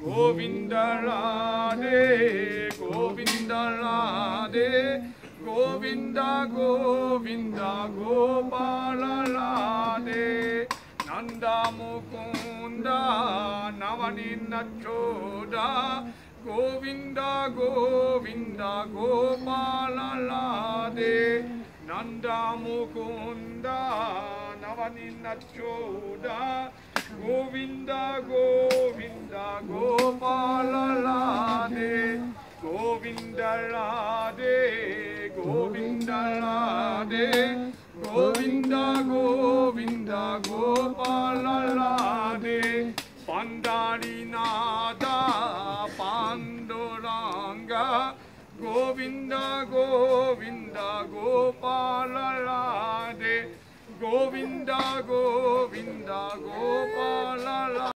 Govinda Radhe, Govinda Radhe, Govinda Govinda Gopala Radhe, Nanda Mukunda Navanina Choda, Govinda Govinda Gopala Radhe, Nanda Mukunda Navanina Choda, Govinda Govinda Gopala Radhe, Govinda Radhe, Govinda Radhe, Govinda Govinda Gopala Radhe, Pandari Nada Panduranga, Govinda Govinda Gopala Radhe, Govinda Govinda Gopala